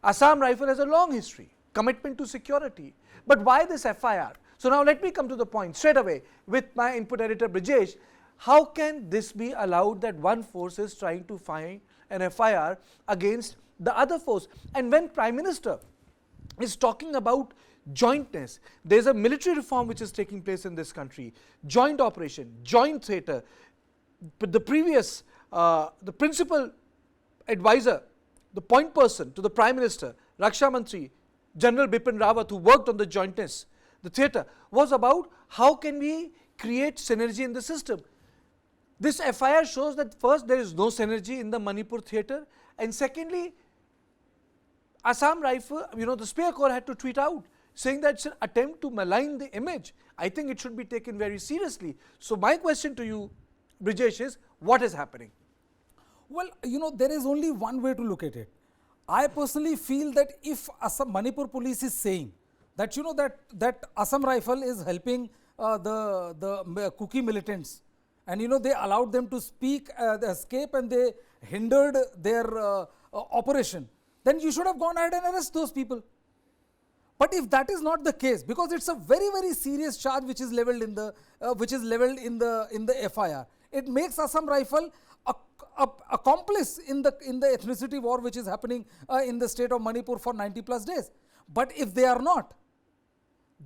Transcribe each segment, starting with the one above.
Assam Rifle has a long history, commitment to security. But why this FIR? So now let me come to the point straight away with my input editor Brijesh. How can this be allowed that one force is trying to find an FIR against the other force? And when Prime Minister is talking about jointness, there is a military reform which is taking place in this country, joint operation, joint theatre. But the previous, the principal advisor, the point person to the Prime Minister, Raksha Mantri, General Bipin Rawat, who worked on the jointness, the theatre, was about how can we create synergy in the system. This FIR shows that first there is no synergy in the Manipur theatre, and secondly, Assam Rifle, the Spear Corps had to tweet out saying that it's an attempt to malign the image. I think it should be taken very seriously. So my question to you, Brijesh, is what is happening? Well, there is only one way to look at it. I personally feel that if Assam Manipur Police is saying that that Assam Rifle is helping the Kuki militants, and they allowed them to speak, the escape, and they hindered their operation, then you should have gone ahead and arrest those people. But if that is not the case, because it's a very, very serious charge which is leveled in the FIR, it makes Assam Rifle accomplice in the ethnicity war which is happening in the state of Manipur for 90 plus days. But if they are not,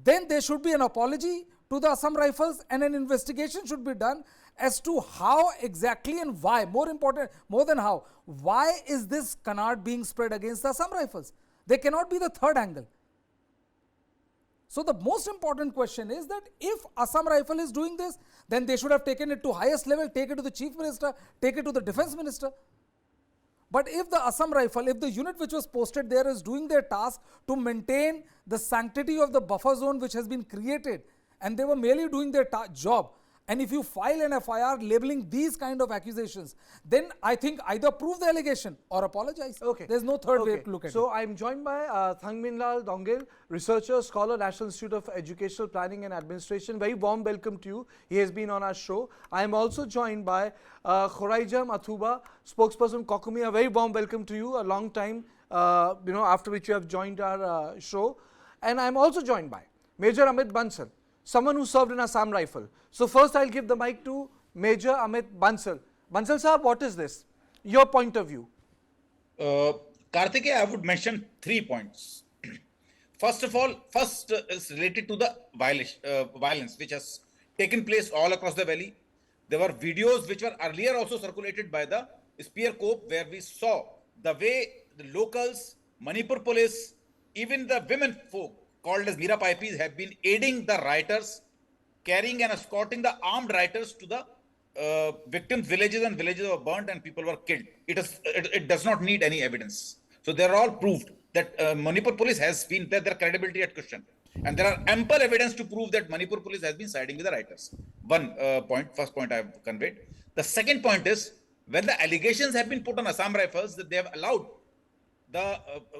then there should be an apology to the Assam Rifles, and an investigation should be done as to how exactly and why, more than how, why is this canard being spread against the Assam Rifles? They cannot be the third angle. So the most important question is that if Assam Rifle is doing this, then they should have taken it to highest level, take it to the Chief Minister, take it to the Defence Minister. But if the Assam Rifle, if the unit which was posted there is doing their task to maintain the sanctity of the buffer zone which has been created, and they were merely doing their job, and if you file an FIR labeling these kind of accusations, then I think either prove the allegation or apologize. Okay. There's no third way to look at it. So I'm joined by Thangminlal Doungel, researcher, scholar, National Institute of Educational Planning and Administration. Very warm welcome to you. He has been on our show. I am also joined by Khuraijam Athouba, spokesperson COCOMI. A very warm welcome to you. A long time, after which you have joined our show. And I'm also joined by Major Amit Bansal, someone who served in Assam Rifle. So first I'll give the mic to Major Amit Bansal. Bansal sir, what is this? Your point of view. Kartikeya, I would mention 3 points. First is related to the violence which has taken place all across the valley. There were videos which were earlier also circulated by the Spear Corps, where we saw the way the locals, Manipur Police, even the women folk called as Mira Paipis have been aiding the rioters, carrying and escorting the armed rioters to the victims' villages, and villages were burnt and people were killed. It does not need any evidence. So they are all proved that Manipur Police has been their credibility at question. And there are ample evidence to prove that Manipur Police has been siding with the rioters. First point I have conveyed. The second point is, when the allegations have been put on Assam Rifles that they have allowed the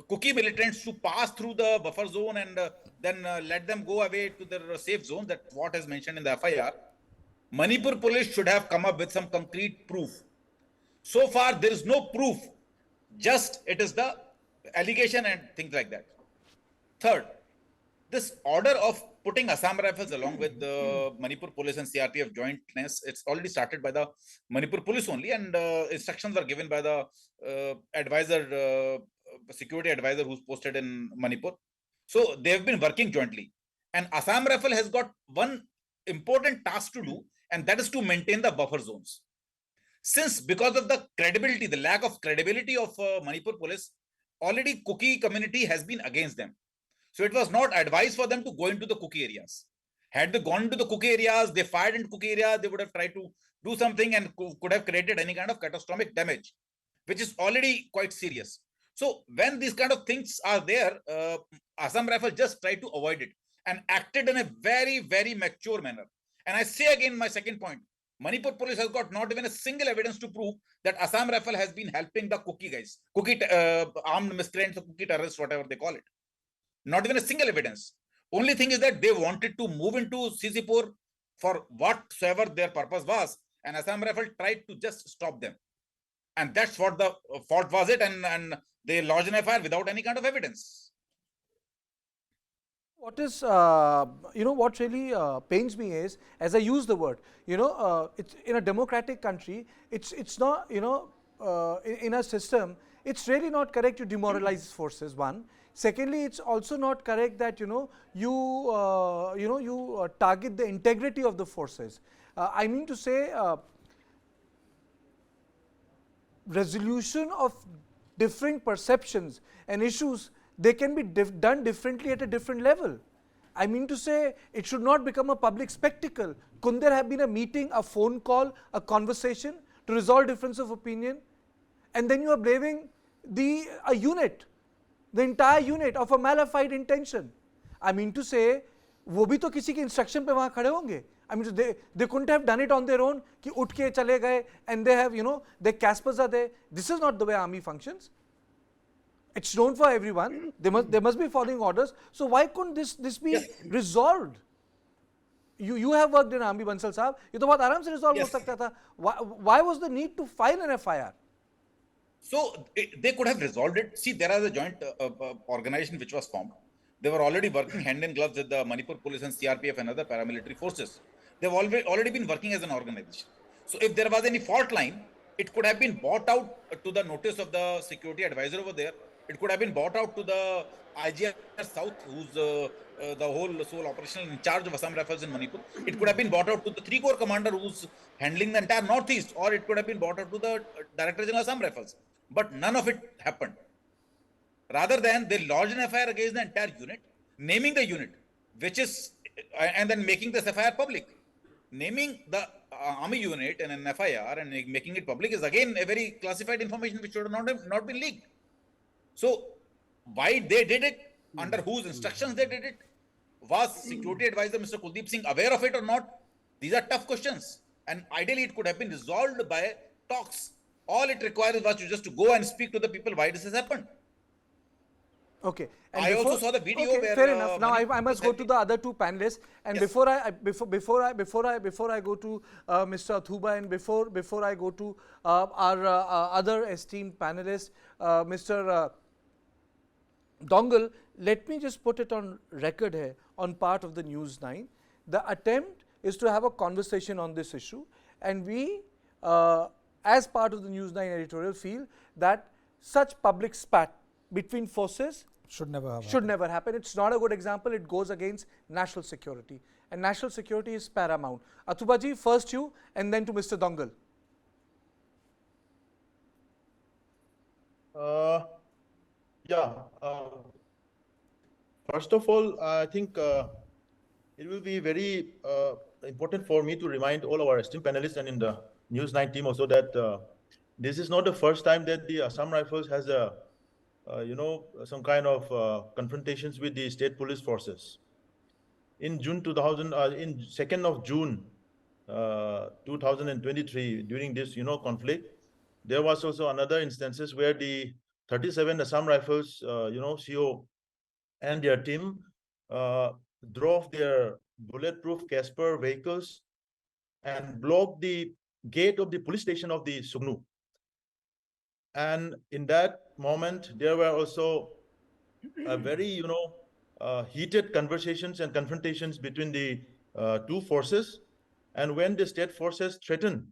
Kuki militants to pass through the buffer zone and then let them go away to their safe zone, that what is mentioned in the FIR, Manipur Police should have come up with some concrete proof. So far, there is no proof. Just it is the allegation and things like that. Third, this order of putting Assam Rifles along with the Manipur Police and CRPF jointness, it's already started by the Manipur Police only, and instructions were given by the security advisor who's posted in Manipur. So they have been working jointly. And Assam Rifle has got one important task to do, and that is to maintain the buffer zones. Since because of the credibility, the lack of credibility of Manipur Police, already Kuki community has been against them. So it was not advised for them to go into the Kuki areas. Had they gone into the Kuki areas, they fired into Kuki areas, they would have tried to do something and could have created any kind of catastrophic damage, which is already quite serious. So when these kind of things are there, Assam Rifle just tried to avoid it and acted in a very, very mature manner. And I say again my second point, Manipur Police has got not even a single evidence to prove that Assam Rifle has been helping the Kuki guys, Kuki armed miscreants or Kuki terrorists, whatever they call it. Not even a single evidence. Only thing is that they wanted to move into Sisipur for whatsoever their purpose was, and Assam Rifle tried to just stop them. And that's what the fault was it. And They lodge an FIR without any kind of evidence. What is, what really pains me is, as I use the word, it's in a democratic country, it's not, in a system, it's really not correct to demoralize forces, one. Secondly, it's also not correct that, you target the integrity of the forces. I mean to say, resolution of differing perceptions and issues, they can be done differently at a different level. I mean to say, it should not become a public spectacle. Couldn't there have been a meeting, a phone call, a conversation to resolve difference of opinion? And then you are blaming a unit, the entire unit of a malified intention. I mean to say, वो भी तो किसी के instruction पे वहाँ खड़े होंगे. I mean, they couldn't have done it on their own, कि उठ के चले गए, and they have, their Caspers are there. This is not the way army functions. It's known for everyone. They must be following orders. So why couldn't this be resolved? You have worked in army, Bansal साहब. ये तो बहुत आराम से resolve हो सकता था. Why was the need to file an FIR? So they could have resolved it. See, there is a joint organization which was formed. They were already working hand in gloves with the Manipur Police and CRPF and other paramilitary forces. They've already been working as an organization. So if there was any fault line, it could have been brought out to the notice of the security advisor over there. It could have been brought out to the IGR South, who's the sole operational in charge of Assam Rifles in Manipur. It could have been brought out to the 3 Corps commander who's handling the entire Northeast, or it could have been brought out to the Director General Assam Rifles. But none of it happened. Rather than they lodged an FIR against the entire unit, naming the unit, and then making this FIR public. Naming the army unit and an FIR and making it public is again a very classified information which should have not been leaked. So, why they did it, under whose instructions they did it, was security advisor Mr. Kuldeep Singh aware of it or not? These are tough questions, and ideally it could have been resolved by talks. All it requires was just to go and speak to the people why this has happened. Okay. And I also saw the video where fair enough. Now I must go to the other 2 panelists, and before I go to Mr. Athouba, and before I go to our other esteemed panelist, Mr. Doungel, let me just put it on record here on part of the News9. The attempt is to have a conversation on this issue, and we, as part of the News9 editorial, feel that such public spat between forces should never happen. It's not a good example. It goes against national security, and national security is paramount. Athouba ji, first you, and then to Mr. Doungel. First of all, I think it will be very important for me to remind all our esteemed panelists and in the News9 team also that this is not the first time that the Assam Rifles has some kind of confrontations with the state police forces. In June 2nd of June 2023, during this conflict, there was also another instances where the 37 Assam Rifles CO and their team drove their bulletproof Casper vehicles and blocked the gate of the police station of the Sugnu. And in that moment, there were also very, heated conversations and confrontations between the 2 forces. And when the state forces threatened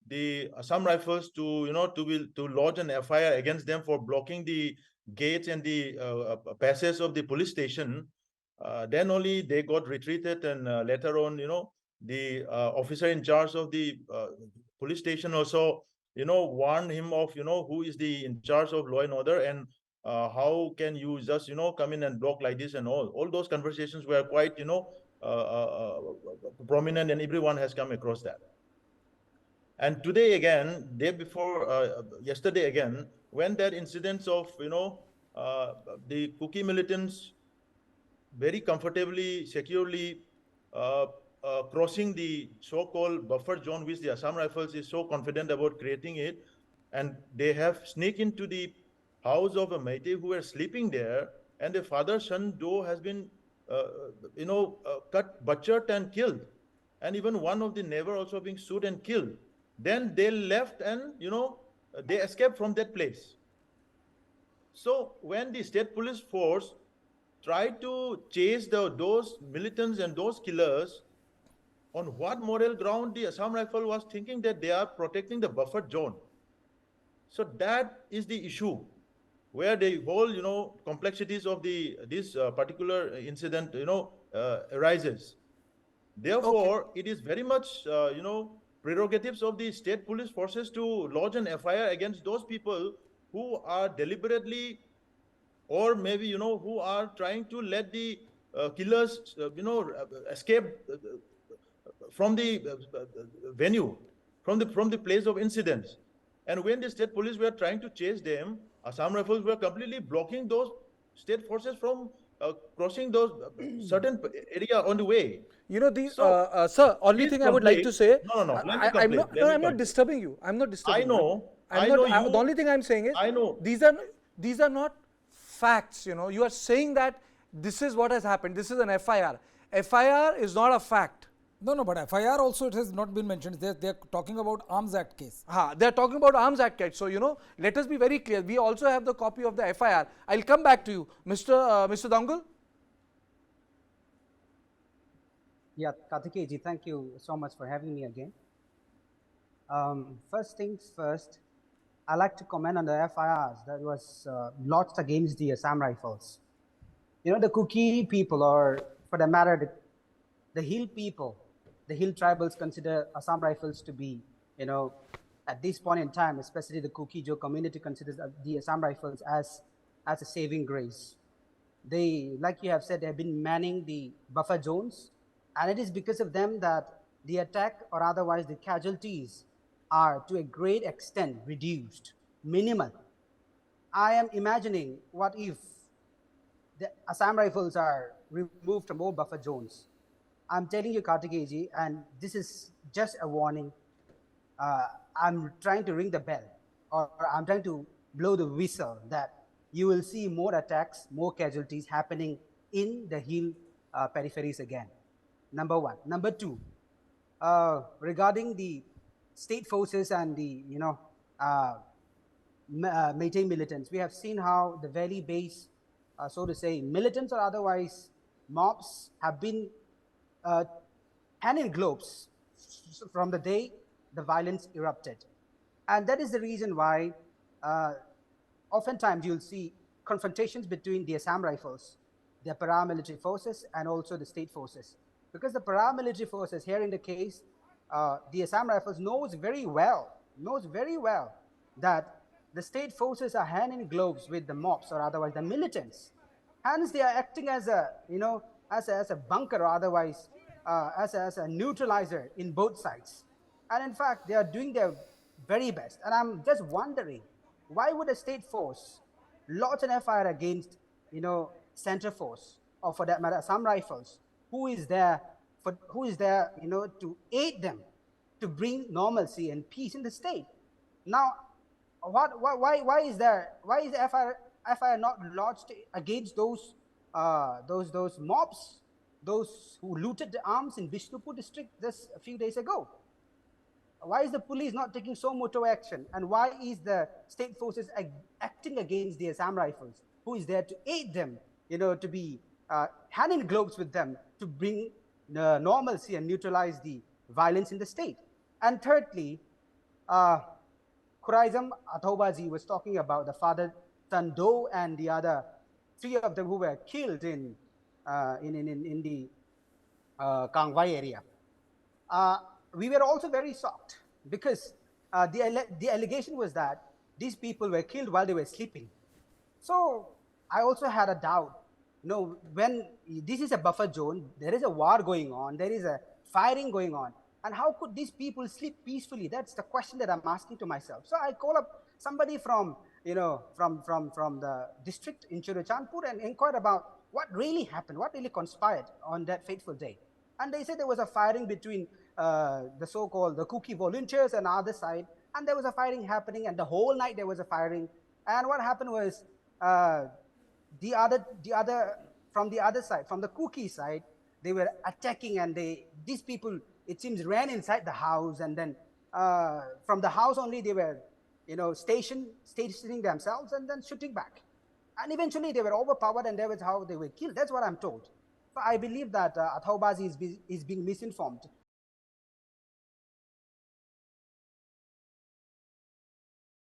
the Assam Rifles to lodge an FIR against them for blocking the gates and the passage of the police station, then only they got retreated, and later on, the officer in charge of the police station also warn him of who is the in charge of law and order, and how can you just come in and block like this, and all those conversations were quite prominent, and everyone has come across that. And today again, yesterday again, when that incidents of the Kuki militants very comfortably, securely crossing the so-called buffer zone, which the Assam Rifles is so confident about creating it, and they have sneaked into the house of a Meitei who were sleeping there, and the father-son duo has been, cut, butchered, and killed, and even one of the neighbor also being shot and killed. Then they left, and they escaped from that place. So when the state police force tried to chase those militants and those killers, on what moral ground the Assam Rifle was thinking that they are protecting the buffer zone? So that is the issue where the whole, complexities of this particular incident, arises. Okay. Therefore, it is very much, prerogatives of the state police forces to lodge an FIR against those people who are deliberately, or maybe, who are trying to let the killers, escape from the venue, from the place of incidents. And when the state police were trying to chase them, Assam Rifles were completely blocking those state forces from crossing those certain area on the way. You know, the So sir, only this thing I would like to conflict, say, no. Let me I'm complete. not, Let no, me I'm not complete. disturbing you. I'm not disturbing I you. know. I'm I not. know you. The only thing I'm saying is, I know. these are not facts. You know, you are saying that this is what has happened. This is an FIR. FIR is not a fact. No, but FIR also it has not been mentioned. They're talking about Arms Act case. They are talking about Arms Act case. So, let us be very clear. We also have the copy of the FIR. I'll come back to you. Mr. Doungel? Yeah, Kartikeya ji, thank you so much for having me again. First things first, I like to comment on the FIRs that was lodged against the Assam Rifles. The Kuki people, or for the matter, the Hill people, the Hill tribals consider Assam Rifles to be, at this point in time, especially the Kuki-Jo community considers the Assam Rifles as a saving grace. They, like you have said, they have been manning the buffer zones, and it is because of them that the attack or otherwise the casualties are to a great extent reduced, minimal. I am imagining what if the Assam Rifles are removed from all buffer zones. I'm telling you, Kartikeya ji, and this is just a warning. I'm trying to ring the bell, or I'm trying to blow the whistle that you will see more attacks, more casualties happening in the hill peripheries again. Number one. Number two, regarding the state forces and the Meitei militants, we have seen how the valley-based, so to say, militants or otherwise mobs have been hand in gloves from the day the violence erupted. And that is the reason why oftentimes you'll see confrontations between the Assam Rifles, the paramilitary forces, and also the state forces. Because the paramilitary forces here in the case, the Assam Rifles knows very well that the state forces are hand in gloves with the mobs or otherwise the militants. Hence, they are acting as a, as a bunker or otherwise as a neutralizer in both sides. And in fact, they are doing their very best. And I'm just wondering, why would a state force launch an FIR against, Center Force, or for that matter, Assam Rifles, who is there, to aid them to bring normalcy and peace in the state? Now, why is the FIR not lodged against those mobs, those who looted the arms in Bishnupur district just a few days ago? Why is the police not taking so moto action? And why is the state forces acting against the Assam Rifles, who is there to aid them, to be hand in gloves with them to bring normalcy and neutralize the violence in the state? And thirdly, Khuraijam Athouba ji was talking about the father Tando and the other three of them who were killed in the Kangwai area. We were also very shocked because the allegation was that these people were killed while they were sleeping. So I also had a doubt. When this is a buffer zone, there is a war going on, there is a firing going on, and how could these people sleep peacefully? That's the question that I'm asking to myself. So I call up somebody from the district in Churachandpur and inquired about what really happened, what really conspired on that fateful day. And they said there was a firing between the so-called the Kuki volunteers and the other side, and there was a firing happening, and the whole night there was a firing. And what happened was the other from the other side, from the Kuki side, they were attacking, and these people, it seems, ran inside the house, and then from the house only they were stationing themselves and then shooting back. And eventually they were overpowered, and that was how they were killed. That's what I'm told. So I believe that Athouba is being misinformed.